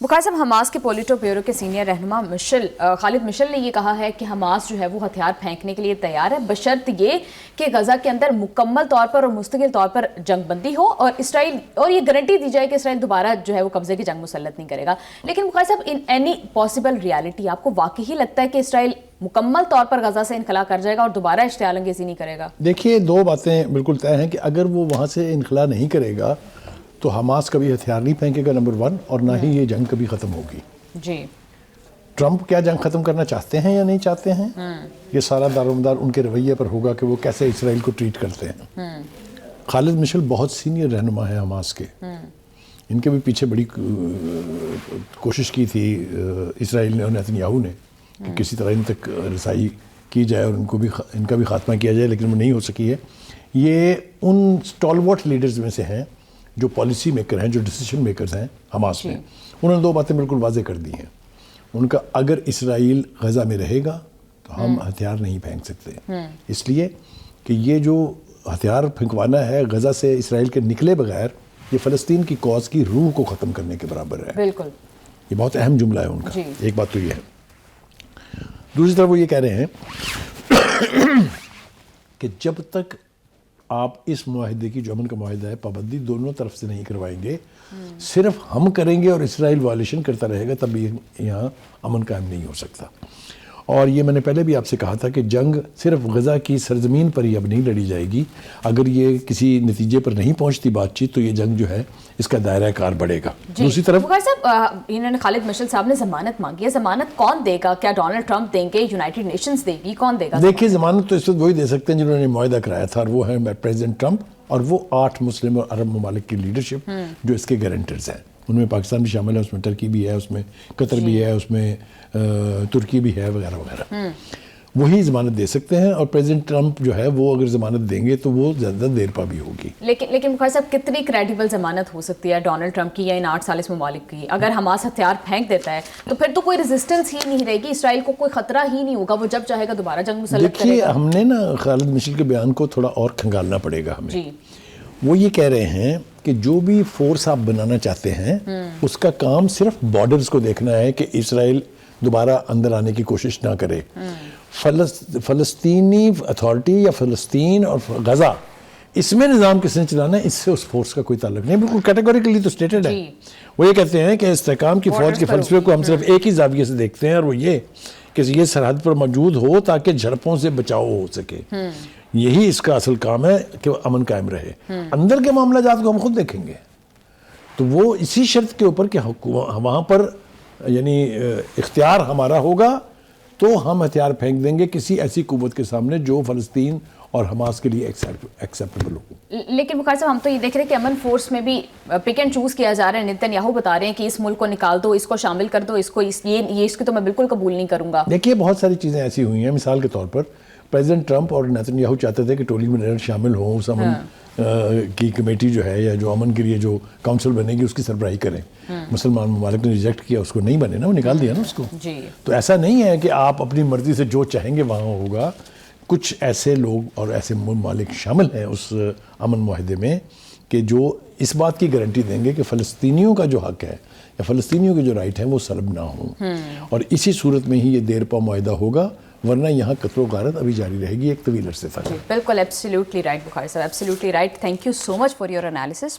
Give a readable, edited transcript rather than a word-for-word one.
بخاری صاحب، حماس کے پولیٹو بیورو کے سینئر رہنما خالد مشل نے یہ کہا ہے کہ حماس جو ہے وہ ہتھیار پھینکنے کے لیے تیار ہے، بشرط یہ کہ غزہ کے اندر مکمل طور پر اور مستقل طور پر جنگ بندی ہو اور اسرائیل اور یہ گارنٹی دی جائے کہ اسرائیل دوبارہ جو ہے وہ قبضے کی جنگ مسلط نہیں کرے گا۔ لیکن بخاری صاحب، ان اینی پاسبل ریالٹی آپ کو واقعی لگتا ہے کہ اسرائیل مکمل طور پر غزہ سے انخلا کر جائے گا اور دوبارہ اشتعال انگیزی نہیں کرے گا؟ دیکھیے، دو باتیں بالکل طے ہیں کہ اگر وہ وہاں سے انخلا نہیں کرے گا تو حماس کبھی ہتھیار نہیں پھینکے گا، نمبر 1، اور نہ ہی یہ جنگ کبھی ختم ہوگی۔ جی، ٹرمپ کیا جنگ ختم کرنا چاہتے ہیں یا نہیں چاہتے ہیں، یہ سارا دارومدار ان کے رویے پر ہوگا کہ وہ کیسے اسرائیل کو ٹریٹ کرتے ہیں۔ خالد مشل بہت سینئر رہنما ہے حماس کے، ان کے بھی پیچھے بڑی کوشش کی تھی اسرائیل نے اور نیتن یاہو نے کہ کسی طرح ان تک رسائی کی جائے اور ان کا بھی خاتمہ کیا جائے، لیکن وہ نہیں ہو سکی ہے۔ یہ ان اسٹالورٹ لیڈرز میں سے ہیں جو پالیسی میکر ہیں، جو ڈیسیشن میکرز ہیں حماس میں۔ انہوں نے دو باتیں بالکل واضح کر دی ہیں۔ ان کا اگر اسرائیل غزہ میں رہے گا تو ہم ہتھیار نہیں پھینک سکتے، اس لیے کہ یہ جو ہتھیار پھینکوانا ہے غزہ سے اسرائیل کے نکلے بغیر، یہ فلسطین کی کاز کی روح کو ختم کرنے کے برابر ہے۔ بالکل، یہ بہت اہم جملہ ہے ان کا۔ ایک بات تو یہ ہے۔ دوسری طرف وہ یہ کہہ رہے ہیں کہ جب تک آپ اس معاہدے کی، جو امن کا معاہدہ ہے، پابندی دونوں طرف سے نہیں کروائیں گے، صرف ہم کریں گے اور اسرائیل وائلیشن کرتا رہے گا، تب یہاں امن قائم نہیں ہو سکتا۔ اور یہ میں نے پہلے بھی آپ سے کہا تھا کہ جنگ صرف غزہ کی سرزمین پر ہی اب نہیں لڑی جائے گی۔ اگر یہ کسی نتیجے پر نہیں پہنچتی بات چیت تو یہ جنگ جو ہے اس کا دائرہ کار بڑھے گا۔ دوسری طرف بخاری صاحب، انہوں نے خالد مشل صاحب نے ضمانت مانگی ہے، ضمانت کون دے گا؟ کیا ڈونلڈ ٹرمپ دیں گے، یونائیٹڈ نیشنز دے گی، کون دے گا؟ دیکھیے، ضمانت تو اس وقت وہی دے سکتے ہیں جنہوں نے معاہدہ کرایا تھا، اور وہ ہیں پریزیڈنٹ ٹرمپ اور وہ 8 مسلم اور عرب ممالک کی لیڈرشپ جو اس کے گارنٹرز ہیں۔ ان میں پاکستان بھی شامل ہے، اس میں ترکی بھی ہے، اس میں قطر بھی ہے، اس میں ترکی بھی ہے، وغیرہ وغیرہ۔ وہی ضمانت دے سکتے ہیں، اور پریزیڈنٹ ٹرمپ جو ہے وہ اگر ضمانت دیں گے تو وہ زیادہ دیر پا بھی ہوگی۔ لیکن بخاری صاحب، کتنی کریڈیبل ضمانت ہو سکتی ہے ڈونلڈ ٹرمپ کی یا ان 8 سالس ممالک کی؟ اگر حماس ہتھیار پھینک دیتا ہے تو پھر تو کوئی ریزسٹنس ہی نہیں رہے گی، اسرائیل کو کوئی خطرہ ہی نہیں ہوگا، وہ جب چاہے گا دوبارہ جنگ مسلط کرے گا۔ دیکھیے، ہم نے نا خالد مشل کے بیان کو تھوڑا اور کھنگالنا پڑے گا ہمیں۔ وہ یہ کہہ رہے ہیں کہ جو بھی فورس آپ بنانا چاہتے ہیں اس کا کام صرف بارڈرز کو دیکھنا ہے کہ اسرائیل دوبارہ اندر آنے کی کوشش نہ کرے۔ فلسطینی اتھارٹی یا فلسطین اور غزہ، اس میں نظام کس نے چلانا ہے، اس سے اس فورس کا کوئی تعلق نہیں، بالکل کیٹیگوریکلی تو سٹیٹڈ ہے۔ وہ یہ کہتے ہیں کہ استحکام کی فوج کے فلسفے کو ہم صرف ایک ہی زاویے سے دیکھتے ہیں، اور وہ یہ کہ یہ سرحد پر موجود ہو تاکہ جھڑپوں سے بچاؤ ہو سکے۔ یہی اس کا اصل کام ہے کہ امن قائم رہے۔ اندر کے معاملہ جات کو ہم خود دیکھیں گے، تو وہ اسی شرط کے اوپر کہ وہاں پر یعنی اختیار ہمارا ہوگا تو ہم ہتھیار پھینک دیں گے کسی ایسی قوت کے سامنے جو فلسطین اور حماس کے لیے ایکسیپٹیبل ہو۔ لیکن بخاری صاحب، ہم تو یہ دیکھ رہے ہیں کہ امن فورس میں بھی پک اینڈ چوز کیا جا رہا ہے۔ نیتن یاہو بتا رہے ہیں کہ اس ملک کو نکال دو، اس کو شامل کر دو، اس کو اس کو تو میں بالکل قبول نہیں کروں گا۔ دیکھیے، بہت ساری چیزیں ایسی ہوئی ہیں، مثال کے طور پر پریزیڈنٹ ٹرمپ اور نیتن یاہو چاہتے تھے کہ ٹولی منیر شامل ہوں، اس امن کی کمیٹی جو ہے یا جو امن کے لیے جو کونسل بنے گی اس کی سربراہی کریں۔ مسلمان ممالک نے ریجیکٹ کیا، اس کو نہیں بنے نا، وہ نکال دیا نا اس کو۔ تو ایسا نہیں ہے کہ آپ اپنی مرضی سے جو چاہیں گے وہاں ہوگا۔ کچھ ایسے لوگ اور ایسے ممالک شامل ہیں اس امن معاہدے میں کہ جو اس بات کی گارنٹی دیں گے کہ فلسطینیوں کا جو حق ہے یا فلسطینیوں کے جو رائٹ ہیں وہ سلب نہ ہوں، اور اسی صورت میں ہی یہ دیر پا معاہدہ ہوگا، ورنہ یہاں قتل و غارت ابھی جاری رہے گی ایک طویل عرصے تک۔ بالکل، ایبسلیوٹلی رائٹ بخاری صاحب، absolutely right. Thank you so much for your analysis.